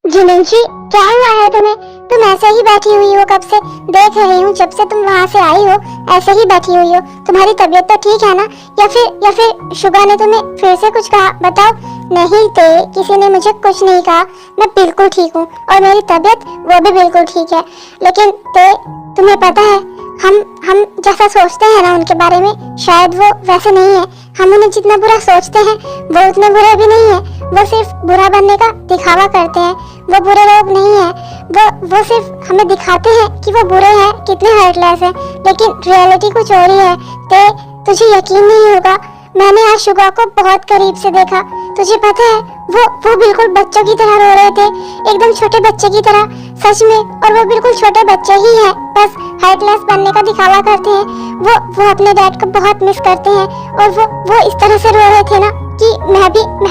जिमिंशी, क्या हुआ है तुम्हें? तुम ऐसे ही बैठी हुई हो कब से? देख रही हूँ जब से तुम वहाँ से आई हो ऐसे ही बैठी हुई हो। तुम्हारी तबीयत तो ठीक है ना? या फिर शुगा ने तुम्हें फिर से कुछ कहा? बताओ। नहीं ते, किसी ने मुझे कुछ नहीं कहा। मैं बिल्कुल ठीक हूँ और मेरी तबीयत वो भी बिल्कुल ठीक है। लेकिन ते, तुम्हें पता है हम जैसा सोचते हैं ना उनके बारे में, शायद वो वैसे नहीं है। हम उन्हें जितना बुरा सोचते हैं वो उतने बुरे भी नहीं है। वो सिर्फ बुरा बनने का दिखावा करते हैं। वो बुरे लोग नहीं है। वो सिर्फ हमें दिखाते हैं कि वो बुरे हैं, कितने हार्टलेस हैं, लेकिन रियलिटी कुछ और ही है। ते, तुझे यकीन नहीं होगा, मैंने आज शुगा को बहुत करीब से देखा। तुझे पता है वो बिल्कुल बच्चों की तरह रो रहे थे, एकदम छोटे बच्चे की तरह, सच में। और वो बिल्कुल छोटे बच्चे ही हैं, बस हार्टलेस बनने का दिखावा करते हैं। वो अपने डैड को बहुत मिस करते हैं और वो इस तरह से रो रहे थे ना कि मैं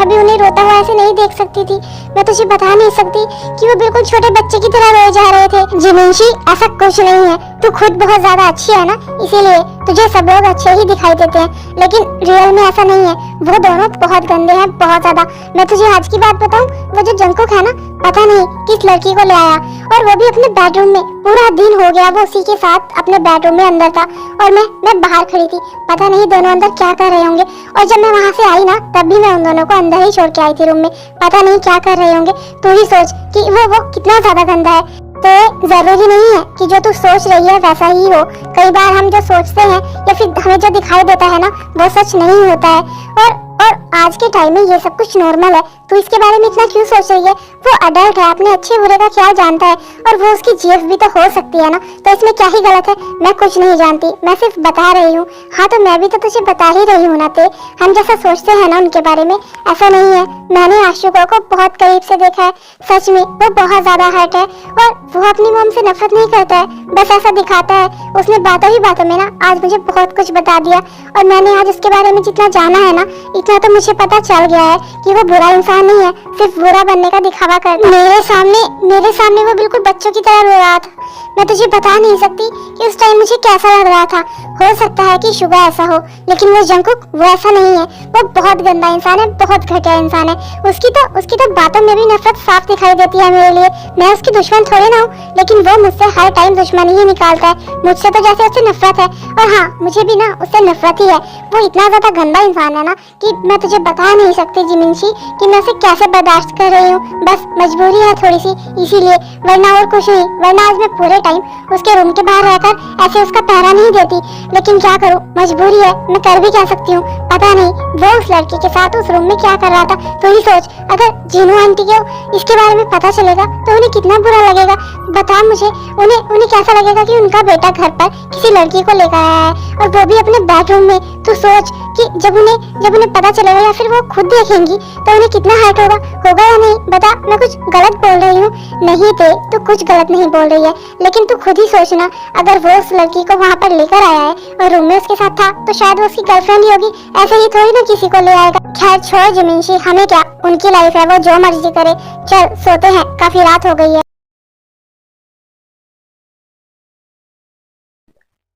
भी उन्हें रोता हुआ ऐसे नहीं देख सकती थी। मैं तुझे बता नहीं सकती कि वो बिल्कुल छोटे बच्चे की तरह रोए जा रहे थे। जिमिंशी, ऐसा कुछ नहीं है। तू खुद बहुत ज्यादा अच्छी है ना, इसीलिए तुझे सब लोग अच्छे ही दिखाई देते हैं, लेकिन रियल में ऐसा नहीं है। वो दोनों बहुत गंदे हैं, बहुत ज्यादा। मैं तुझे आज की बात बताऊं, वो जो जंकुक है ना, पता नहीं किस लड़की को ले आया और वो भी अपने बेडरूम में। पूरा दिन हो गया वो उसी के साथ अपने बेडरूम में अंदर था और मैं बाहर खड़ी थी। पता नहीं दोनों अंदर क्या कर रहे होंगे। और जब मैं वहाँ से आई ना, तब भी मैं उन दोनों को अंदर ही छोड़ के आई थी रूम में। पता नहीं क्या कर रहे होंगे। तू ही सोच कि वो कितना ज्यादा गंदा है। तो जरूरी नहीं है कि जो तू सोच रही है वैसा ही हो। कई बार हम जो सोचते हैं या फिर हमें जो दिखाई देता है ना, वो सच नहीं होता है। और आज के टाइम में ये सब कुछ नॉर्मल है। तू इसके बारे में इतना क्यों सोच रही है? वो अडल्ट है, अपने अच्छे बुरे का ख्याल जानता है और वो उसकी जीएफ भी तो हो सकती है ना, तो इसमें क्या ही गलत है? मैं कुछ नहीं जानती, मैं सिर्फ बता रही हूँ। हाँ, तो मैं भी तो तुझे बता ही रही हूँ ना। ते, हम जैसा सोचते हैं ना उनके बारे में, ऐसा नहीं है। मैंने आशुका को बहुत करीब से देखा है, सच में वो बहुत ज्यादा हर्ट है और वो अपनी मॉम से नफरत नहीं करता है, बस ऐसा दिखाता है। उसने बातों ही बातों में ना आज मुझे बहुत कुछ बता दिया और मैंने आज उसके बारे में जितना जाना है ना, इतना तो मुझे पता चल गया है कि वो बुरा इंसान नहीं है, सिर्फ बुरा बनने का दिखावा करता है। मेरे सामने वो बिल्कुल बच्चों की तरह रो रहा था। मैं तुझे बता नहीं सकती कि उस टाइम मुझे कैसा लग रहा था। हो सकता है कि शुगा ऐसा हो, लेकिन वो जंकुक वो ऐसा नहीं है। वो बहुत गंदा इंसान है, बहुत घटिया इंसान है। उसकी तो बातों में भी नफरत साफ दिखाई देती है मेरे लिए। मैं उसकी दुश्मन थोड़ी ना हूँ, लेकिन वो मुझसे हर टाइम दुश्मनी ही निकालता है। मुझसे तो जैसे उससे नफरत है, और हाँ, मुझे भी ना उससे नफरत ही है। वो इतना ज्यादा गंदा इंसान है ना कि मैं तुझे बता नहीं सकती जिमिंशी कि मैं उसे कैसे बर्दाश्त कर रही हूँ। बस मजबूरी है थोड़ी सी, इसीलिए, वरना और कुछ नहीं। वरना आज मैं पूरे टाइम उसके रूम के बाहर रहकर ऐसे उसका पहरा नहीं देती, लेकिन क्या करूँ, मजबूरी है। मैं कर भी क्या सकती हूँ? पता नहीं वो उस लड़की के साथ उस रूम में क्या कर रहा था। तो ही सोच, अगर जीनू आंटी को इसके बारे में पता चलेगा तो उन्हें कितना बुरा लगेगा। बता मुझे, उन्हें कैसा लगेगा कि उनका बेटा घर पर किसी लड़की को लेकर आया है और वो भी अपने बेडरूम में। तू सोच कि जब उन्हें पता चलेगा या फिर वो खुद देखेंगी तो उन्हें कितना हर्ट होगा या नहीं? बता, मैं कुछ गलत बोल रही हूँ? नहीं थे, तू कुछ गलत नहीं बोल रही है, लेकिन तू खुद ही सोचना, अगर वो उस लड़की को वहाँ पर लेकर आया है और रूम में उसके साथ था, तो शायद वो उसकी गर्लफ्रेंड ही होगी। ऐसे ही थोड़ी ना किसी को ले आएगा। खैर छोड़ जिमिंशी, हमें क्या, उनकी लाइफ है, वो जो मर्जी करे। चल सोते हैं, काफी रात हो गई है।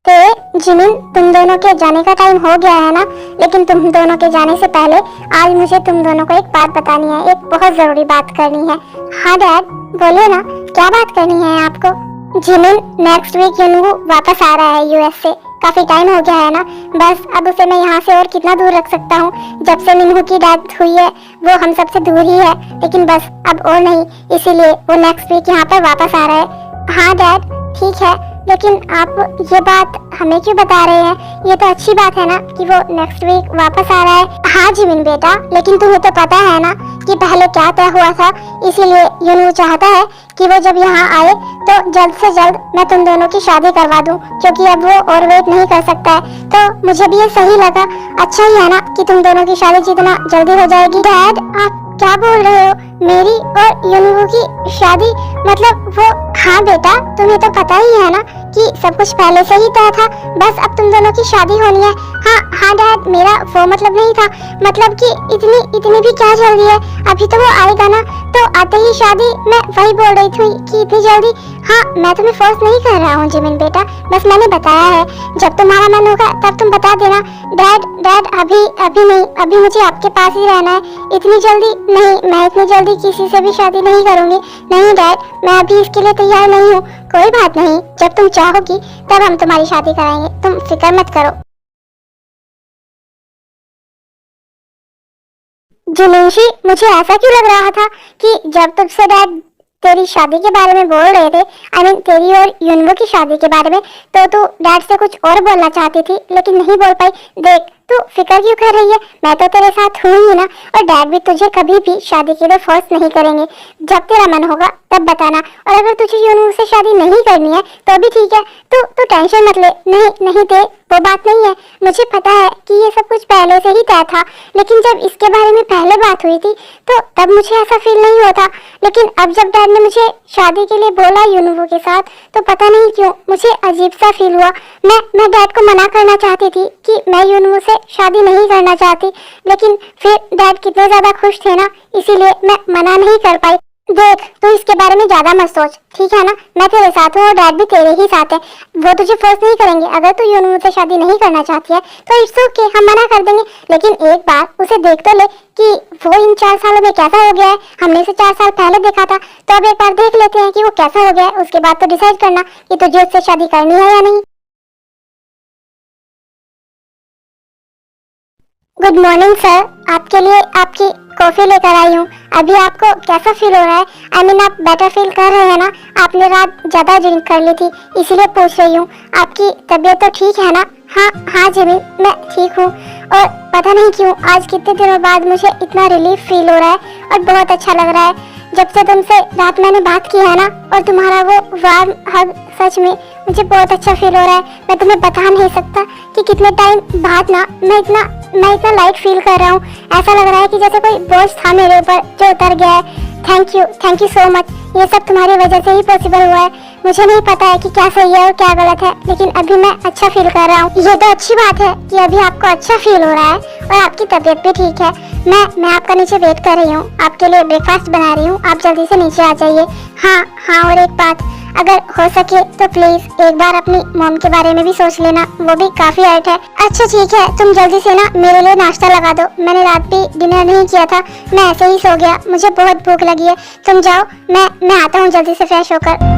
ते, जिमिन, तुम दोनों के जाने का टाइम हो गया है ना, लेकिन तुम दोनों के जाने से पहले आज मुझे तुम दोनों को एक बात बतानी है, एक बहुत जरूरी बात करनी है। हाँ डैड, बोलो ना, क्या बात करनी है आपको? जिमिन, नेक्स्ट वीक यूनू वापस आ रहा है यूएस से। काफी टाइम हो गया है ना, बस अब उसे मैं यहाँ से और कितना दूर रख सकता हूँ? जब से मिनहू की डेथ हुई है वो हम सबसे दूर ही है, लेकिन बस अब और नहीं, इसीलिए वो नेक्स्ट वीक यहाँ पर वापस आ रहा है। हाँ डैड, ठीक है, लेकिन आप ये बात हमें क्यों बता रहे हैं? ये तो अच्छी बात है ना कि वो नेक्स्ट वीक वापस आ रहा है। हाँ जिमिन बेटा, लेकिन तुम्हें तो पता है ना कि पहले क्या तय हुआ था, इसीलिए यूनू चाहता है कि वो जब यहाँ आए तो जल्द से जल्द मैं तुम दोनों की शादी करवा दूं, क्योंकि अब वो और वेट नहीं कर सकता है। तो मुझे भी ये सही लगा। अच्छा ही है ना कि तुम दोनों की शादी जितना जल्दी हो जाएगी। डैड, आप क्या बोल रहे हो? मेरी और यूनू की शादी? मतलब वो, हाँ बेटा, तुम्हें तो पता ही है ना कि सब कुछ पहले से ही तय था, बस अब तुम दोनों की शादी होनी है। हाँ हाँ डैड, मेरा वो मतलब नहीं था, मतलब कि इतनी इतनी भी क्या जल्दी है, अभी तो वो आएगा ना, तो आते ही शादी। मैं वही बोल रही थी कि इतनी जल्दी। हाँ, मैं तुम्हें फोर्स नहीं कर रहा हूँ जिमिन बेटा, बस मैंने बताया है, जब तुम्हारा मन होगा तब तुम बता देना। डैड डैड अभी अभी नहीं, अभी मुझे आपके पास ही रहना है, इतनी जल्दी नहीं, मैं इतनी जल्दी किसी से भी शादी नहीं करूंगी। नहीं डैड, मैं अभी इसके लिए तैयार नहीं हूँ। कोई बात नहीं, जब तुम चाहोगी तब हम तुम्हारी शादी कराएंगे, तुम फिक्र मत करो। जिमिनशी, मुझे ऐसा क्यों लग रहा था कि जब तुझसे डैड तेरी शादी के बारे में बोल रहे थे, आई मीन तेरी और युनवो की शादी के बारे में, तो तू डैड से कुछ और बोलना चाहती थी लेकिन नहीं बोल पाई। देख, तू फिक्र क्यों कर रही है, मैं तो तेरे साथ हूँ ही ना, और डैड भी तुझे कभी भी शादी के लिए फोर्स नहीं करेंगे। जब तेरा मन होगा तब बताना, और अगर तुझे युनवो से शादी नहीं करनी है तो भी ठीक है, तू टेंशन मत ले। नहीं नहीं दे, वो बात नहीं है, मुझे पता है कि ये सब कुछ पहले से ही तय था, लेकिन जब इसके बारे में पहले बात हुई थी तो तब मुझे ऐसा फील नहीं होता, लेकिन अब जब डैड ने मुझे शादी के लिए बोला युनवो के साथ, तो पता नहीं क्यों मुझे अजीब सा फील हुआ। मैं डैड को मना करना चाहती थी कि मैं युनवो से शादी नहीं करना चाहती, लेकिन फिर डैड कितने ज्यादा खुश थे ना, इसीलिए मैं मना नहीं कर पाई। देख, तू इसके बारे में ज्यादा मत सोच, ठीक है ना, मैं तेरे साथ हूँ और डैड भी तेरे ही साथ है, वो तुझे फोर्स नहीं करेंगे। अगर तू युनवो से शादी नहीं करना चाहती है तो इट्स ओके, हम मना कर देंगे, लेकिन एक बार उसे देख तो ले कि वो इन 4 सालों में कैसा हो गया है। हमने इसे 4 साल पहले देखा था, तो अब एक बार देख लेते हैं कि वो कैसा हो गया है, उसके बाद तो डिसाइड करना कि तुझे उससे शादी करनी है या नहीं। गुड मॉर्निंग सर, आपके लिए आपकी कॉफी लेकर आई हूँ। अभी आपको कैसा फील हो रहा है? आई मीन आप बेटर फील कर रहे हैं ना? आपने रात ज्यादा ड्रिंक कर ली थी, इसीलिए पूछ रही हूँ। आपकी तबीयत तो ठीक है ना? हाँ हाँ जिमिन, मैं ठीक हूँ, और पता नहीं क्यों आज कितने दिनों बाद मुझे इतना रिलीफ फील हो रहा है और बहुत अच्छा लग रहा है। जब से तुमसे रात मैंने बात की है ना, और तुम्हारा वो वार्म हग, सच में मुझे बहुत अच्छा फील हो रहा है। मैं तुम्हें बता नहीं सकता कि कितने टाइम बाद ना मैं इतना लाइट फील कर रहा हूँ। ऐसा लग रहा है कि जैसे कोई बोझ था मेरे ऊपर जो उतर गया है। थैंक यू सो मच, ये सब तुम्हारी वजह से ही पॉसिबल हुआ है। मुझे नहीं पता है कि क्या सही है और क्या गलत है, लेकिन अभी मैं अच्छा फील कर रहा हूँ। ये तो अच्छी बात है कि अभी आपको अच्छा फील हो रहा है और आपकी तबीयत भी ठीक है। मैं आपका नीचे वेट कर रही हूँ, आपके लिए ब्रेकफास्ट बना रही हूँ, आप जल्दी से नीचे आ जाइए। हाँ हाँ, और एक बात, अगर हो सके तो प्लीज एक बार अपनी मॉम के बारे में भी सोच लेना, वो भी काफी हर्ट है। अच्छा ठीक है, तुम जल्दी से ना मेरे लिए नाश्ता लगा दो, मैंने रात भी डिनर नहीं किया था, मैं ऐसे ही सो गया, मुझे बहुत भूख लगी है। तुम जाओ, मैं आता हूँ जल्दी से फ्रेश होकर।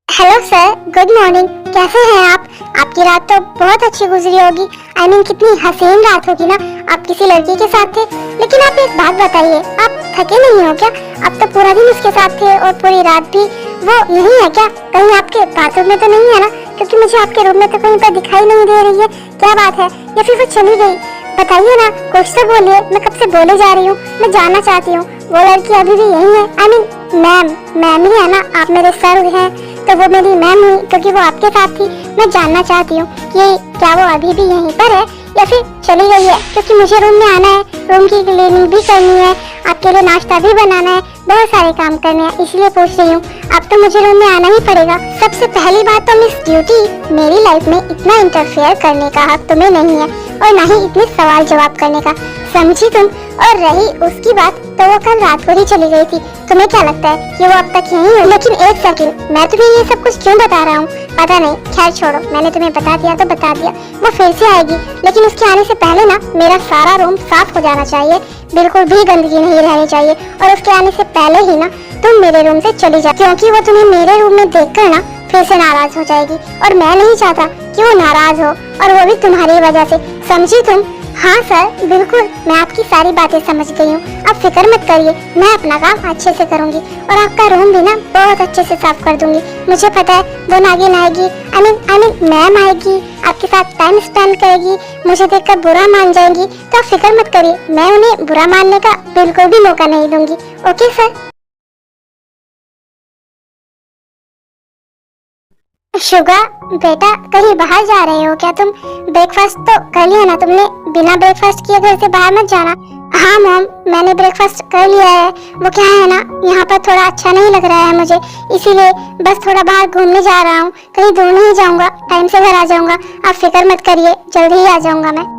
हेलो सर, गुड मॉर्निंग, कैसे हैं आप? आपकी रात तो बहुत अच्छी गुजरी होगी। आई मीन कितनी हसीन रात होगी ना, आप किसी लड़की के साथ थे। लेकिन आप एक बात बताइए, आप थके नहीं हो क्या? आप तो पूरा दिन उसके साथ थे और पूरी रात भी। वो यही है क्या? कहीं आपके बाथरूम में तो नहीं है ना? क्योंकि मुझे आपके रूम में तो कहीं पर दिखाई नहीं दे रही है। क्या बात है, या फिर वो चली गई? बताइए ना, कुछ तो बोलिए, मैं कब से बोले जा रही हूँ, मैं जानना चाहती हूँ। वो लड़की अभी भी यही है? आई मीन मैम ही है ना, आप मेरे सर हैं तो वो मेरी मैम हुई क्योंकि वो आपके साथ थी। मैं जानना चाहती हूँ कि क्या वो अभी भी यहीं पर है या फिर चली गई है, क्योंकि मुझे रूम में आना है, रूम की क्लीनिंग भी करनी है, आपके लिए नाश्ता भी बनाना है, बहुत सारे काम करने हैं, इसलिए पूछ रही हूँ। अब तो मुझे रूम में आना ही पड़ेगा। सबसे पहली बात तो मिस ड्यूटी, मेरी लाइफ में इतना इंटरफेयर करने का हक तुम्हें नहीं है, और ना ही इतने सवाल जवाब करने का, समझी तुम? और रही उसकी बात, तो वो कल रात को ही चली गई थी। तुम्हें क्या लगता है कि वो अब तक यहीं है? लेकिन एक सेकंड, मैं तुम्हें ये सब कुछ क्यों बता रहा हूँ? पता नहीं, खैर छोड़ो, मैंने तुम्हें बता दिया तो बता दिया। वो फिर से आएगी, लेकिन उसके आने से पहले ना मेरा सारा रूम साफ हो जाना चाहिए, बिल्कुल भी गंदगी नहीं रहनी चाहिए, और उसके आने से पहले ही ना तुम मेरे रूम से चली जाओ, क्योंकि वो तुम्हें मेरे रूम में देखकर ना फिर से नाराज हो जाएगी, और मैं नहीं चाहता कि वो नाराज हो, और वो भी तुम्हारी वजह से, समझी तुम? हाँ सर, बिल्कुल, मैं आपकी सारी बातें समझ गई हूँ, आप फिक्र मत करिए, मैं अपना काम अच्छे से करूँगी, और आपका रूम भी ना बहुत अच्छे से साफ कर दूंगी। मुझे पता है वो नागिन आएगी, आई मीन मैम आएगी, आपके साथ टाइम स्पेंड करेगी, मुझे देखकर बुरा मान जाएंगी, तो आप फिक्र मत करिए, मैं उन्हें बुरा मानने का बिल्कुल भी मौका नहीं दूंगी। Okay sir? शुगा बेटा, कहीं बाहर जा रहे हो क्या तुम? ब्रेकफास्ट तो कर लिया ना तुमने? बिना ब्रेकफास्ट किए घर से बाहर मत जाना। हाँ मॉम, मैंने ब्रेकफास्ट कर लिया है। वो क्या है ना, यहाँ पर थोड़ा अच्छा नहीं लग रहा है मुझे, इसीलिए बस थोड़ा बाहर घूमने जा रहा हूँ। कहीं दूर नहीं जाऊंगा, टाइम से घर आ जाऊंगा। आप फिक्र मत करिए, जल्दी ही आ जाऊंगा मैं।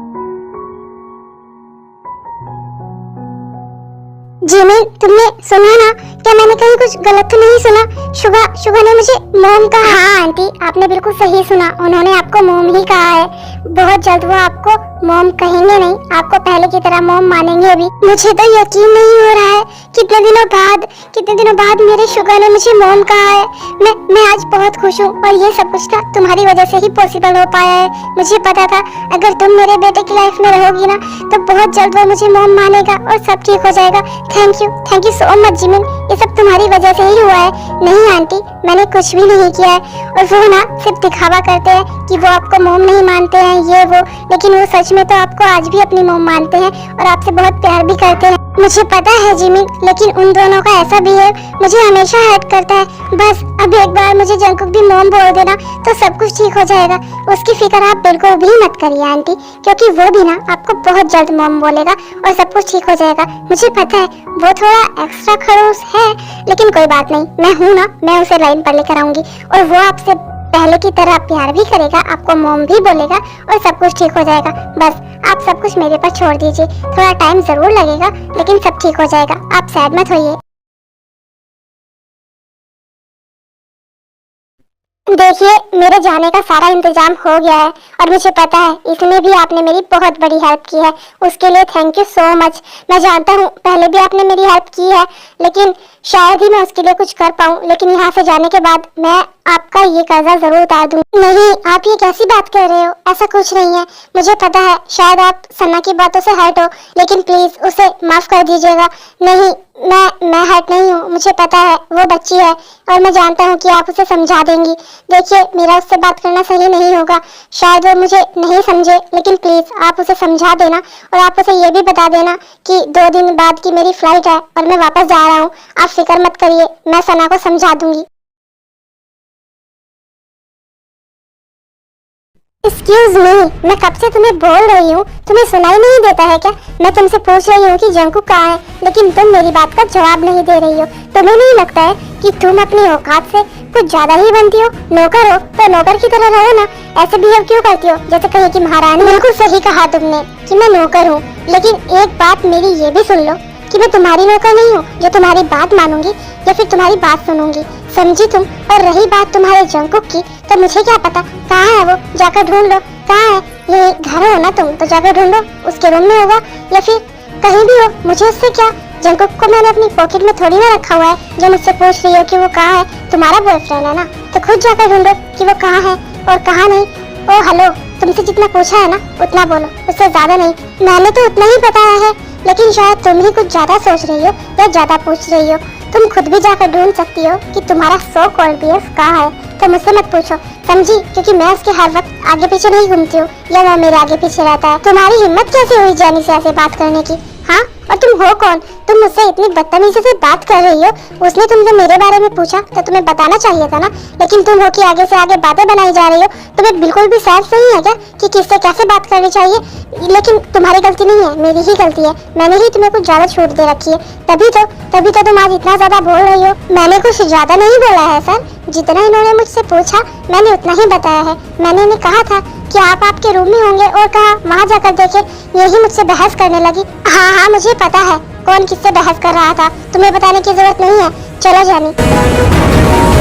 जिमिन, तुमने सुना ना? क्या मैंने कहीं कुछ गलत तो नहीं सुना? शुगा ने मुझे मॉम कहा। हाँ आंटी, आपने बिल्कुल सही सुना, उन्होंने आपको मॉम ही कहा है। बहुत जल्द वो आपको मॉम कहेंगे नहीं, आपको पहले की तरह मॉम मानेंगे भी। मुझे तो यकीन नहीं हो रहा है, कितने दिनों बाद मेरे शुगा ने मुझे मॉम कहा है। मैं आज बहुत खुश हूँ, और ये सब कुछ तुम्हारी वजह से ही पॉसिबल हो पाया है। मुझे पता था अगर तुम मेरे बेटे की लाइफ में रहोगी ना, तो बहुत जल्द वो मुझे मॉम मानेगा और सब ठीक हो जाएगा। Thank you so much Jimin, ये सब तुम्हारी वजह से ही हुआ है। नहीं आंटी, मैंने कुछ भी नहीं किया है। और वो ना सिर्फ दिखावा करते हैं कि वो आपको मॉम नहीं मानते हैं, ये वो, लेकिन वो सच में तो आपको आज भी अपनी मॉम मानते हैं और आपसे बहुत प्यार भी करते हैं। मुझे पता है जिमिन, लेकिन उन दोनों का ऐसा बिहेव मुझे हमेशा हर्ट करता है। बस अब एक बार मुझे जंकुक भी मॉम बोल देना तो सब कुछ ठीक हो जाएगा। उसकी फिक्र आप बिल्कुल भी मत करिए आंटी, क्योंकि वो भी ना आपको बहुत जल्द मॉम बोलेगा और सब कुछ ठीक हो जाएगा। मुझे पता है वो थोड़ा एक्स्ट्रा खड़ूस है, लेकिन कोई बात नहीं, मैं हूँ ना, मैं उसे लाइन पर लेकर आऊंगी और वो आपसे पहले की तरह प्यार भी करेगा, आपको मॉम भी बोलेगा और सब कुछ ठीक हो जाएगा। बस आप सब कुछ मेरे पर छोड़ दीजिए, थोड़ा टाइम जरूर लगेगा, लेकिन सब ठीक हो जाएगा। आप सैड मत होइए। देखिए, मेरे जाने का सारा इंतजाम हो गया है और मुझे पता है इसमें भी आपने मेरी बहुत बड़ी हेल्प की है। उसके लिए थैंक यू सो मच। मैं जानता हूँ पहले भी आपने मेरी हेल्प की है, लेकिन शायद ही मैं उसके लिए कुछ कर पाऊँ, लेकिन यहाँ से जाने के बाद मैं आपका ये कर्जा जरूर उतार दूंगी। नहीं, आप ये कैसी बात कर रहे हो? ऐसा कुछ नहीं है। मुझे पता है शायद आप सन्ना की बातों से हर्ट हो, लेकिन प्लीज उसे माफ कर दीजिएगा। नहीं, मैं हर्ट नहीं हूँ, मुझे पता है वो बच्ची है और मैं जानता हूँ कि आप उसे समझा देंगी। देखिए, मेरा उससे बात करना सही नहीं होगा, शायद वो मुझे नहीं समझे, लेकिन प्लीज आप उसे समझा देना और आप उसे ये भी बता देना कि 2 दिन बाद की मेरी फ्लाइट है और मैं वापस जा रहा हूँ। आप फिक्र मत करिए, मैं सना को समझा दूंगी। एक्सक्यूज मी, मैं कब से तुम्हें बोल रही हूँ, तुम्हें सुनाई नहीं देता है क्या? मैं तुमसे पूछ रही हूँ कि जंकुक कहाँ है, लेकिन तुम मेरी बात का जवाब नहीं दे रही हो। तुम्हें नहीं लगता है कि तुम अपनी औकात से कुछ ज्यादा ही बनती हो? नौकर हो तो नौकर की तरह रहो ना, ऐसे बिहेव क्यों करती हो जैसे कहीं की महारानी? बिल्कुल सही कहा तुमने कि मैं नौकर हूँ, लेकिन एक बात मेरी ये भी सुन लो कि मैं तुम्हारी नौकर नहीं हूँ जो तुम्हारी बात मानूंगी या फिर तुम्हारी बात सुनूंगी, समझी तुम? और रही बात तुम्हारे जंकुक की, तो मुझे क्या पता कहाँ है वो, जाकर ढूंढ लो। कहाँ है? ये घर हो ना तुम, तो जाकर ढूंढो, उसके रूम में होगा या फिर कहीं भी हो, मुझे उससे क्या? जंकुक को मैंने अपनी पॉकेट में थोड़ी ना रखा हुआ है जो मुझसे पूछ रही हो कि वो कहाँ है। तुम्हारा बॉयफ्रेंड है ना, तो खुद जाकर ढूंढो कि वो कहाँ है और कहाँ नहीं। ओ हेलो, तुमसे जितना पूछा है ना उतना बोलो, उससे ज्यादा नहीं। मैंने तो उतना ही बताया है, लेकिन शायद तुम ही कुछ ज्यादा सोच रही हो या ज्यादा पूछ रही हो। तुम खुद भी जाकर ढूंढ सकती हो कि तुम्हारा सो कॉल्ड बीएफ कहाँ है, तो मुझसे मत पूछो, समझी? क्योंकि मैं उसके हर वक्त आगे पीछे नहीं घूमती हूँ या वो मेरे आगे पीछे रहता है। तुम्हारी हिम्मत कैसे हुई जानी से ऐसे बात करने की? हाँ, और तुम हो कौन? तुम मुझसे इतनी बदतमीजी से बात कर रही हो। उसने तुमसे मेरे बारे में पूछा तो तुम्हें बताना चाहिए था ना, लेकिन तुम हो कि आगे से आगे बातें बनाई जा रही हो। तुम्हें बिल्कुल भी सेंस नहीं है क्या कि किससे कैसे बात करनी चाहिए? लेकिन तुम्हारी गलती नहीं है, मेरी ही गलती है। मैंने ही तुम्हें कुछ ज्यादा छूट दे रखी है, तभी तो तुम आज इतना ज्यादा बोल रही हो। मैंने कुछ ज्यादा नहीं बोला है सर, जितना इन्होंने मुझसे पूछा मैंने उतना ही बताया है। मैंने इन्हें कहा था कि आप आपके रूम में होंगे और कहा वहाँ जाकर देखे, यही मुझसे बहस करने लगी। हाँ, मुझे पता है कौन किससे बहस कर रहा था, तुम्हें बताने की जरूरत नहीं है, चलो जानी।